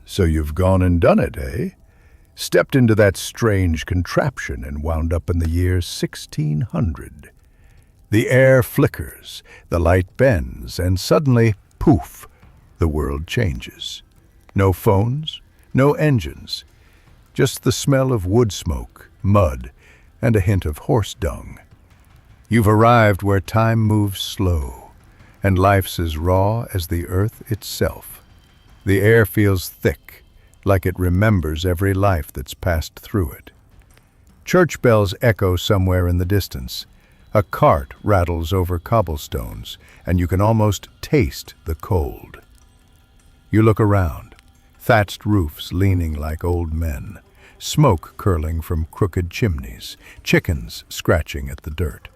So you've gone and done it, eh? Stepped into that strange contraption and wound up in the year 1600. The air flickers, the light bends, and suddenly, poof, the world changes. No phones, no engines, just the smell of wood smoke, mud, and a hint of horse dung. You've arrived where time moves slow, and life's as raw as the earth itself. The air feels thick, like it remembers every life that's passed through it. Church bells echo somewhere in the distance. A cart rattles over cobblestones, and you can almost taste the cold. You look around, thatched roofs leaning like old men, smoke curling from crooked chimneys, chickens scratching at the dirt.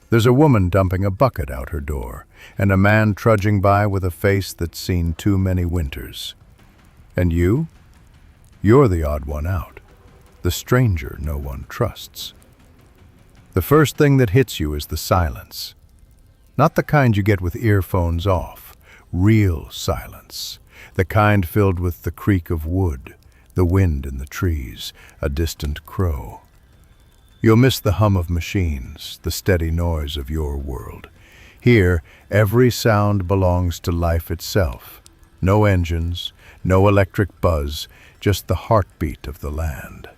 There's a woman dumping a bucket out her door, and a man trudging by with a face that's seen too many winters. And you? You're the odd one out, the stranger no one trusts. The first thing that hits you is the silence. Not the kind you get with earphones off, real silence. The kind filled with the creak of wood, the wind in the trees, a distant crow. You'll miss the hum of machines, the steady noise of your world. Here, every sound belongs to life itself. No engines, no electric buzz, just the heartbeat of the land.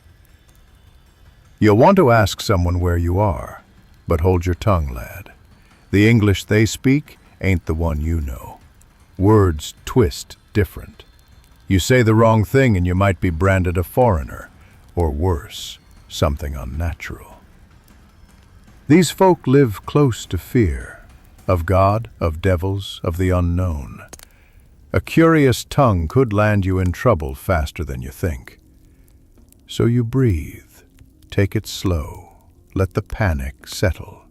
You'll want to ask someone where you are, but hold your tongue, lad. The English they speak ain't the one you know. Words twist different. You say the wrong thing and you might be branded a foreigner, or worse, something unnatural. These folk live close to fear, of God, of devils, of the unknown. A curious tongue could land you in trouble faster than you think. So you breathe. Take it slow. Let the panic settle.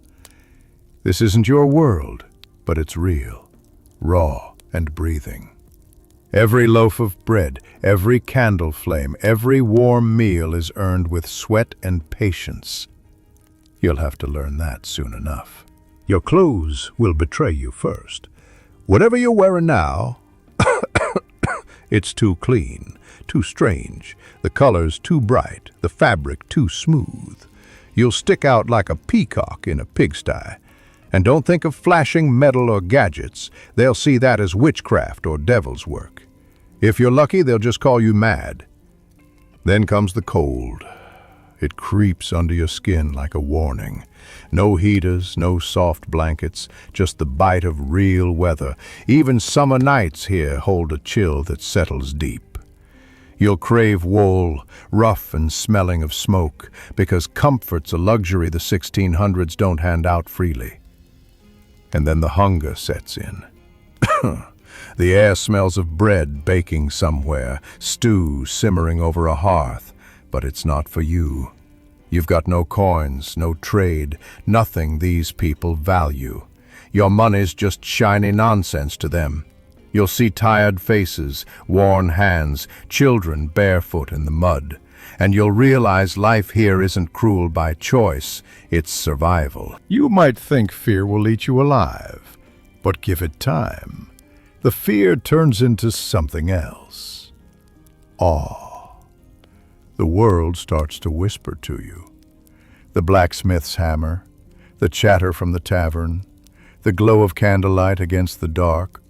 This isn't your world, but it's real, raw and breathing. Every loaf of bread, every candle flame, every warm meal is earned with sweat and patience. You'll have to learn that soon enough. Your clothes will betray you first. Whatever you're wearing now, it's too clean, too strange, the colors too bright, the fabric too smooth. You'll stick out like a peacock in a pigsty. And don't think of flashing metal or gadgets. They'll see that as witchcraft or devil's work. If you're lucky, they'll just call you mad. Then comes the cold. It creeps under your skin like a warning. No heaters, no soft blankets, just the bite of real weather. Even summer nights here hold a chill that settles deep. You'll crave wool, rough and smelling of smoke, because comfort's a luxury the 1600s don't hand out freely. And then the hunger sets in. The air smells of bread baking somewhere, stew simmering over a hearth, but it's not for you. You've got no coins, no trade, nothing these people value. Your money's just shiny nonsense to them. You'll see tired faces, worn hands, children barefoot in the mud, and you'll realize life here isn't cruel by choice, it's survival. You might think fear will eat you alive, but give it time. The fear turns into something else. Awe. The world starts to whisper to you. The blacksmith's hammer, the chatter from the tavern, the glow of candlelight against the dark,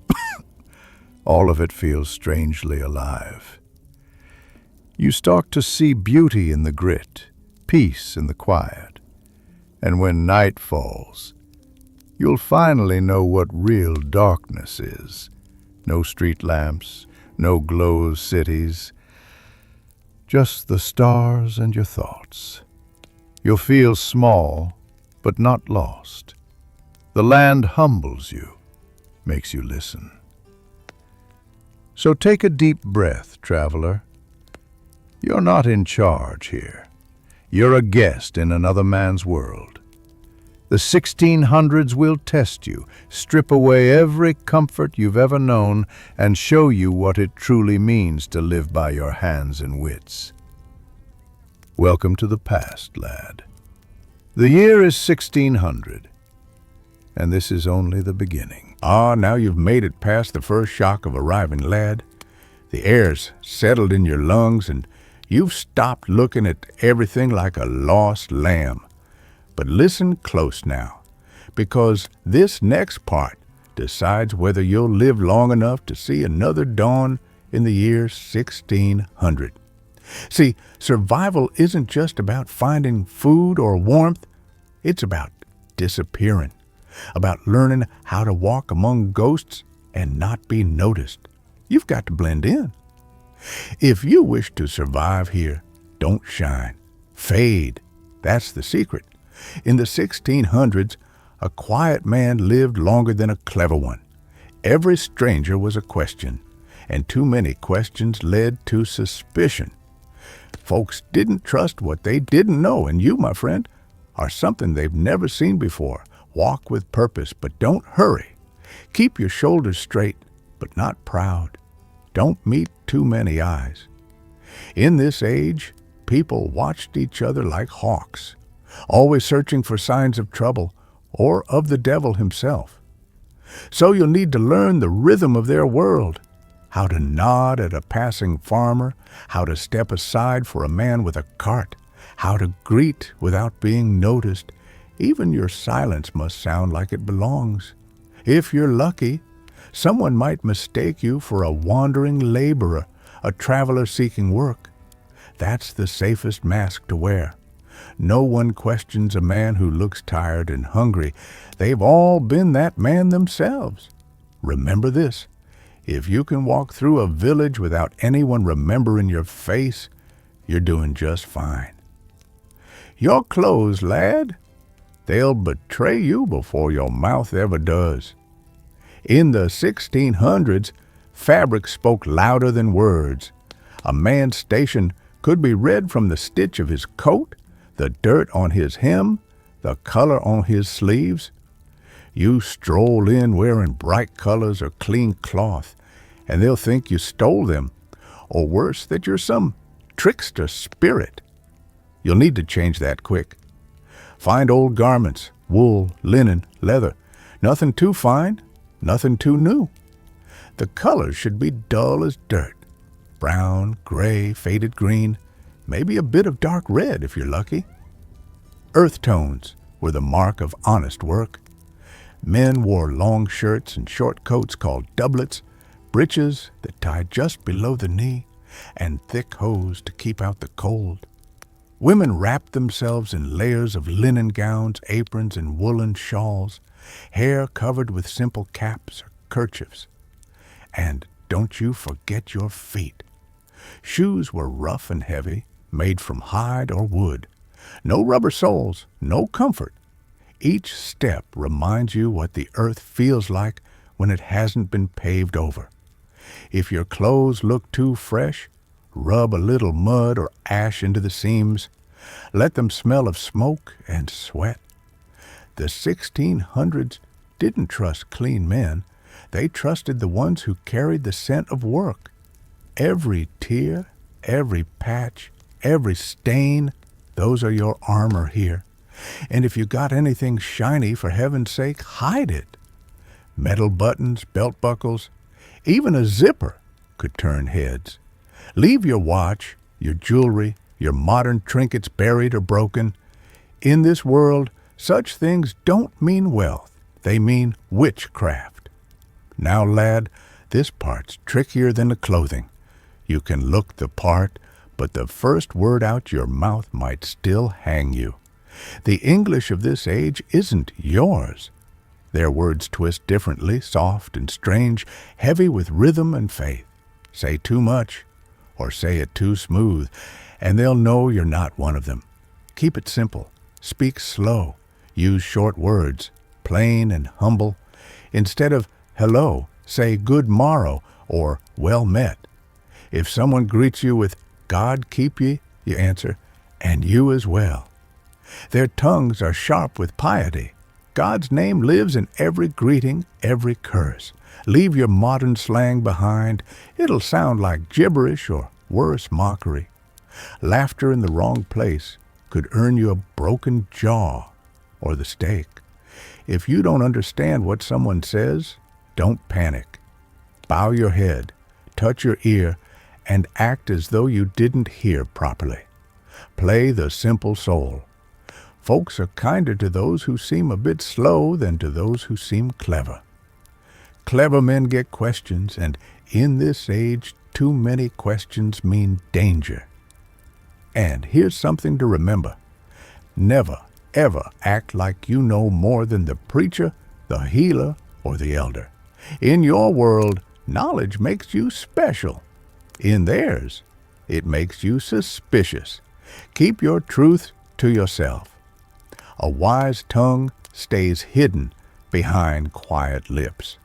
all of it feels strangely alive. You start to see beauty in the grit, peace in the quiet. And when night falls, you'll finally know what real darkness is. No street lamps, no glow of cities, just the stars and your thoughts. You'll feel small, but not lost. The land humbles you, makes you listen. So take a deep breath, traveler. You're not in charge here. You're a guest in another man's world. The 1600s will test you, strip away every comfort you've ever known, and show you what it truly means to live by your hands and wits. Welcome to the past, lad. The year is 1600, and this is only the beginning. Now you've made it past the first shock of arriving, lad. The air's settled in your lungs and you've stopped looking at everything like a lost lamb. But listen close now, because this next part decides whether you'll live long enough to see another dawn in the year 1600. See, survival isn't just about finding food or warmth, it's about disappearing, about learning how to walk among ghosts and not be noticed. You've got to blend in. If you wish to survive here, don't shine. Fade. That's the secret. In the 1600s, a quiet man lived longer than a clever one. Every stranger was a question, and too many questions led to suspicion. Folks didn't trust what they didn't know, and you, my friend, are something they've never seen before. Walk with purpose, but don't hurry. Keep your shoulders straight, but not proud. Don't meet too many eyes. In this age, people watched each other like hawks, always searching for signs of trouble or of the devil himself. So you'll need to learn the rhythm of their world, how to nod at a passing farmer, how to step aside for a man with a cart, how to greet without being noticed. Even your silence must sound like it belongs. If you're lucky, someone might mistake you for a wandering laborer, a traveler seeking work. That's the safest mask to wear. No one questions a man who looks tired and hungry. They've all been that man themselves. Remember this: if you can walk through a village without anyone remembering your face, you're doing just fine. Your clothes, lad, they'll betray you before your mouth ever does. In the 1600s, fabric spoke louder than words. A man's station could be read from the stitch of his coat, the dirt on his hem, the color on his sleeves. You stroll in wearing bright colors or clean cloth, and they'll think you stole them, or worse, that you're some trickster spirit. You'll need to change that quick. Find old garments, wool, linen, leather. Nothing too fine, nothing too new. The colors should be dull as dirt. Brown, gray, faded green, maybe a bit of dark red if you're lucky. Earth tones were the mark of honest work. Men wore long shirts and short coats called doublets, breeches that tied just below the knee, and thick hose to keep out the cold. Women wrapped themselves in layers of linen gowns, aprons, and woolen shawls, hair covered with simple caps or kerchiefs. And don't you forget your feet. Shoes were rough and heavy, made from hide or wood. No rubber soles, no comfort. Each step reminds you what the earth feels like when it hasn't been paved over. If your clothes look too fresh, rub a little mud or ash into the seams. Let them smell of smoke and sweat. The 1600s didn't trust clean men. They trusted the ones who carried the scent of work. Every tear, every patch, every stain, those are your armor here. And if you got anything shiny, for heaven's sake, hide it. Metal buttons, belt buckles, even a zipper could turn heads. Leave your watch, your jewelry, your modern trinkets buried or broken. In this world, such things don't mean wealth. They mean witchcraft. Now, lad, this part's trickier than the clothing. You can look the part, but the first word out your mouth might still hang you. The English of this age isn't yours. Their words twist differently, soft and strange, heavy with rhythm and faith. Say too much, or say it too smooth, and they'll know you're not one of them. Keep it simple. Speak slow. Use short words, plain and humble. Instead of hello, say good morrow or well met. If someone greets you with God keep ye, you answer, and you as well. Their tongues are sharp with piety. God's name lives in every greeting, every curse. Leave your modern slang behind. It'll sound like gibberish or worse, mockery. Laughter in the wrong place could earn you a broken jaw or the stake. If you don't understand what someone says, don't panic. Bow your head. touch your ear and act as though you didn't hear properly. Play the simple soul. Folks are kinder to those who seem a bit slow than to those who seem clever. Clever men get questions, and in this age, too many questions mean danger. And here's something to remember. Never, ever act like you know more than the preacher, the healer, or the elder. In your world, knowledge makes you special. In theirs, it makes you suspicious. Keep your truth to yourself. A wise tongue stays hidden behind quiet lips.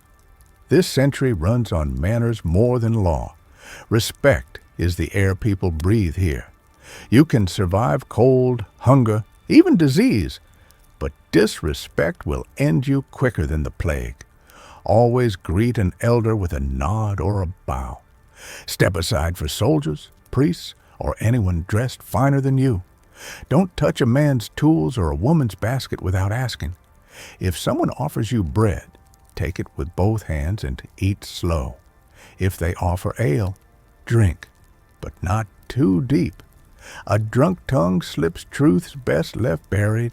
This century runs on manners more than law. Respect is the air people breathe here. You can survive cold, hunger, even disease, but disrespect will end you quicker than the plague. Always greet an elder with a nod or a bow. Step aside for soldiers, priests, or anyone dressed finer than you. Don't touch a man's tools or a woman's basket without asking. If someone offers you bread, take it with both hands and eat slow. If they offer ale, drink, but not too deep. A drunk tongue slips truths best left buried.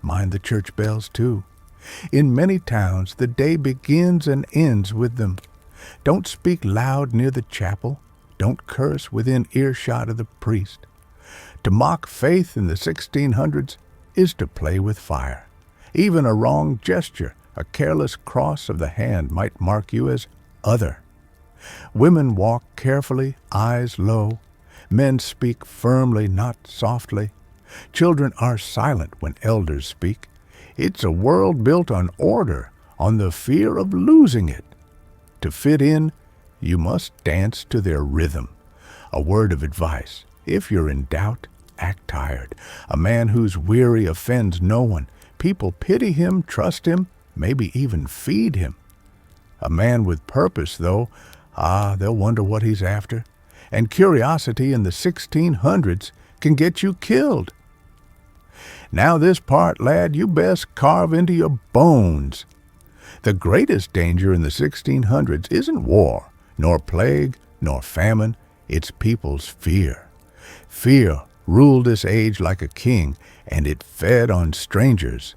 Mind the church bells, too. In many towns, the day begins and ends with them. Don't speak loud near the chapel. Don't curse within earshot of the priest. To mock faith in the 1600s is to play with fire. Even a wrong gesture, a careless cross of the hand might mark you as other. Women walk carefully, eyes low. Men speak firmly, not softly. Children are silent when elders speak. It's a world built on order, on the fear of losing it. To fit in, you must dance to their rhythm. A word of advice: if you're in doubt, act tired. A man who's weary offends no one. People pity him, trust him, maybe even feed him. A man with purpose, though, they'll wonder what he's after. And curiosity in the 1600s can get you killed. Now this part, lad, you best carve into your bones. The greatest danger in the 1600s isn't war, nor plague, nor famine. It's people's fear. Fear ruled this age like a king, and it fed on strangers.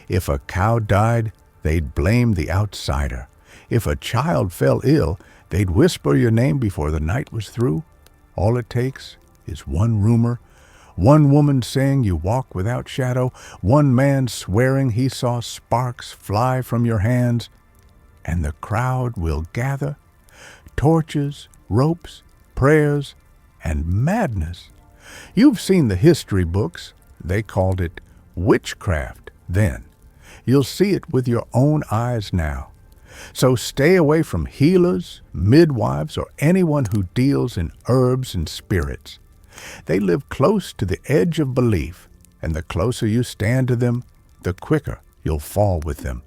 If a cow died, they'd blame the outsider. If a child fell ill, they'd whisper your name before the night was through. All it takes is one rumor, one woman saying you walk without shadow, one man swearing he saw sparks fly from your hands, and the crowd will gather. Torches, ropes, prayers, and madness. You've seen the history books. They called it witchcraft then. You'll see it with your own eyes now. So stay away from healers, midwives, or anyone who deals in herbs and spirits. They live close to the edge of belief, and the closer you stand to them, the quicker you'll fall with them.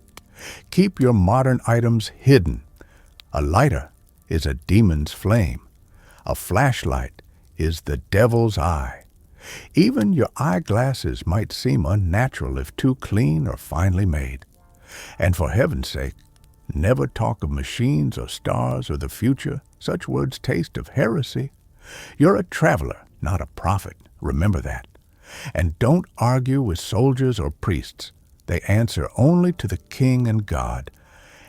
Keep your modern items hidden. A lighter is a demon's flame. A flashlight is the devil's eye. Even your eyeglasses might seem unnatural if too clean or finely made. And for heaven's sake, never talk of machines or stars or the future. Such words taste of heresy. You're a traveler, not a prophet. Remember that. And don't argue with soldiers or priests. They answer only to the king and God,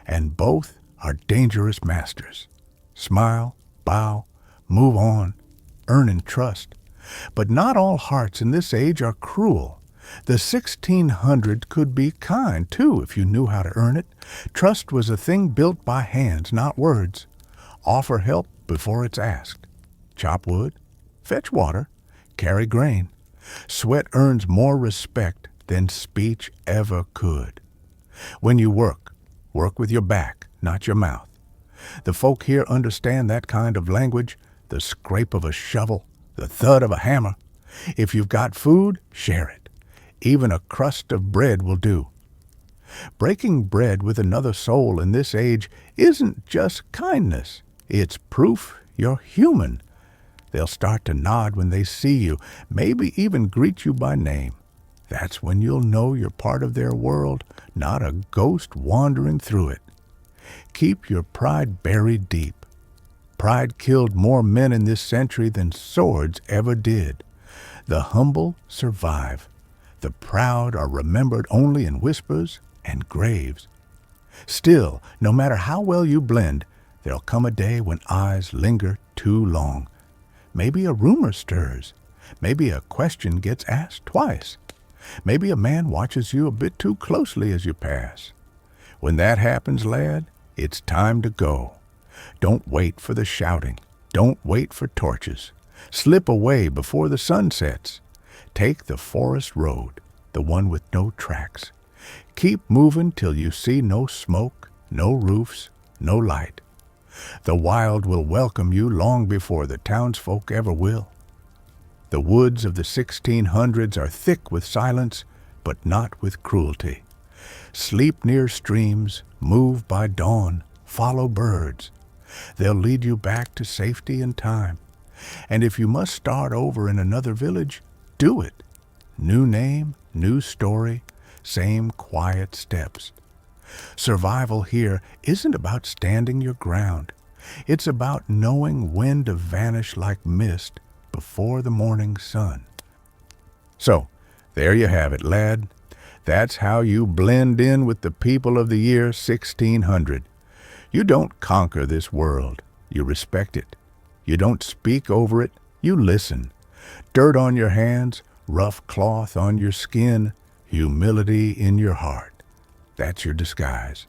and both are dangerous masters. Smile, bow, move on, earn and trust. But not all hearts in this age are cruel. The 1600 could be kind, too, if you knew how to earn it. Trust was a thing built by hands, not words. Offer help before it's asked. Chop wood, fetch water, carry grain. Sweat earns more respect than speech ever could. When you work with your back, not your mouth. The folk here understand that kind of language, the scrape of a shovel, the thud of a hammer. If you've got food, share it. Even a crust of bread will do. Breaking bread with another soul in this age isn't just kindness. It's proof you're human. They'll start to nod when they see you, maybe even greet you by name. That's when you'll know you're part of their world, not a ghost wandering through it. Keep your pride buried deep. Pride killed more men in this century than swords ever did. The humble survive. The proud are remembered only in whispers and graves. Still, no matter how well you blend, there'll come a day when eyes linger too long. Maybe a rumor stirs. Maybe a question gets asked twice. Maybe a man watches you a bit too closely as you pass. When that happens, lad, it's time to go. Don't wait for the shouting. Don't wait for torches. Slip away before the sun sets. Take the forest road, the one with no tracks. Keep moving till you see no smoke, no roofs, no light. The wild will welcome you long before the townsfolk ever will. The woods of the 1600s are thick with silence, but not with cruelty. Sleep near streams, move by dawn, follow birds. They'll lead you back to safety and time. And if you must start over in another village, do it. New name, new story, same quiet steps. Survival here isn't about standing your ground. It's about knowing when to vanish like mist before the morning sun. So, there you have it, lad. That's how you blend in with the people of the year 1600. You don't conquer this world. You respect it. You don't speak over it. You listen. Dirt on your hands, rough cloth on your skin, humility in your heart. That's your disguise.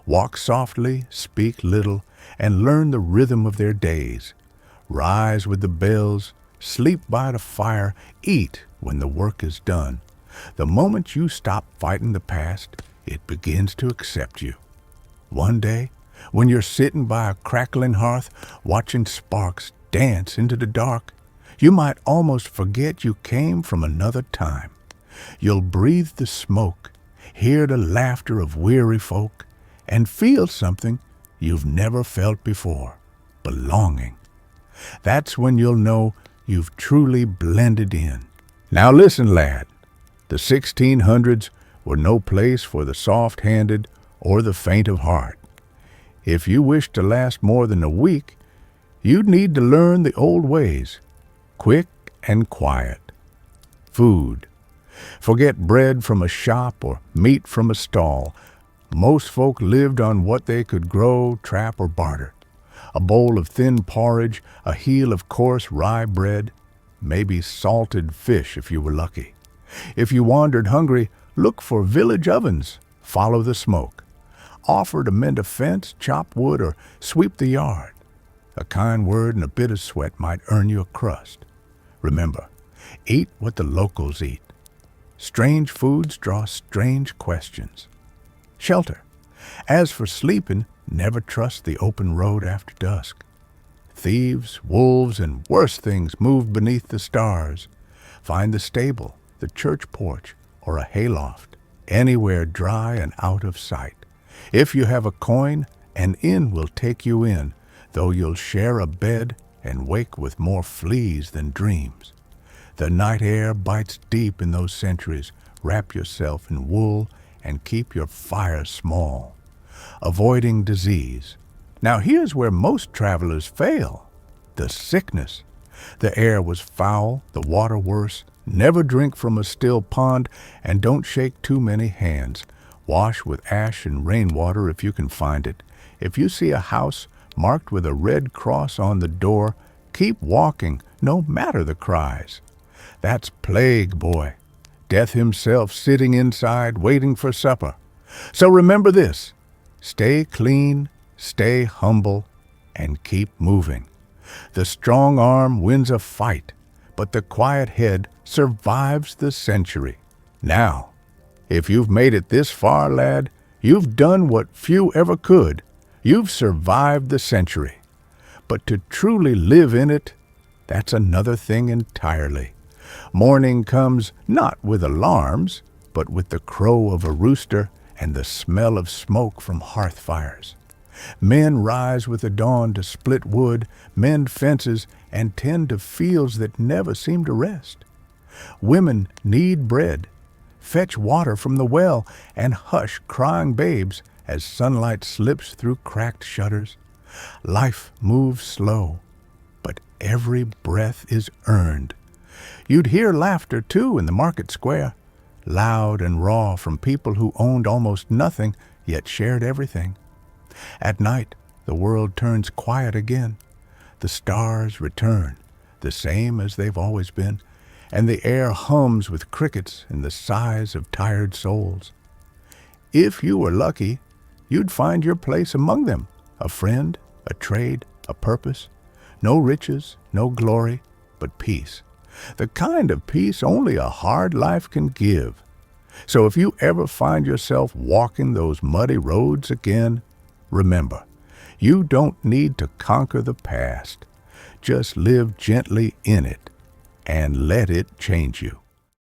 Walk softly, speak little, and learn the rhythm of their days. Rise with the bells, sleep by the fire, eat when the work is done. The moment you stop fighting the past, it begins to accept you. One day, when you're sitting by a crackling hearth, watching sparks dance into the dark, you might almost forget you came from another time. You'll breathe the smoke, hear the laughter of weary folk, and feel something you've never felt before, belonging. That's when you'll know you've truly blended in. Now listen, lad, the 1600s were no place for the soft-handed or the faint of heart. If you wish to last more than a week, you'd need to learn the old ways, quick and quiet. Food. Forget bread from a shop or meat from a stall. Most folk lived on what they could grow, trap, or barter. A bowl of thin porridge, a heel of coarse rye bread, maybe salted fish if you were lucky. If you wandered hungry, look for village ovens, follow the smoke. Offer to mend a fence, chop wood, or sweep the yard. A kind word and a bit of sweat might earn you a crust. Remember, eat what the locals eat. Strange foods draw strange questions. Shelter. As for sleeping, never trust the open road after dusk. Thieves, wolves, and worse things move beneath the stars. Find the stable, the church porch, or a hayloft, anywhere dry and out of sight. If you have a coin, an inn will take you in, though you'll share a bed and wake with more fleas than dreams. The night air bites deep in those centuries. Wrap yourself in wool and keep your fire small. Avoiding disease. Now here's where most travelers fail. The sickness. The air was foul, the water worse. Never drink from a still pond, and don't shake too many hands. Wash with ash and rainwater if you can find it. If you see a house marked with a red cross on the door, keep walking, no matter the cries. That's plague, boy. Death himself sitting inside waiting for supper. So remember this. Stay clean, stay humble, and keep moving. The strong arm wins a fight, but the quiet head survives the century. Now, if you've made it this far, lad, you've done what few ever could. You've survived the century. But to truly live in it, that's another thing entirely. Morning comes not with alarms, but with the crow of a rooster and the smell of smoke from hearth fires. Men rise with the dawn to split wood, mend fences, and tend to fields that never seem to rest. Women knead bread, fetch water from the well, and hush crying babes as sunlight slips through cracked shutters. Life moves slow, but every breath is earned. You'd hear laughter, too, in the market square, loud and raw from people who owned almost nothing, yet shared everything. At night, the world turns quiet again. The stars return, the same as they've always been, and the air hums with crickets and the sighs of tired souls. If you were lucky, you'd find your place among them, a friend, a trade, a purpose. No riches, no glory, but peace. The kind of peace only a hard life can give. So if you ever find yourself walking those muddy roads again, remember, you don't need to conquer the past. Just live gently in it and let it change you.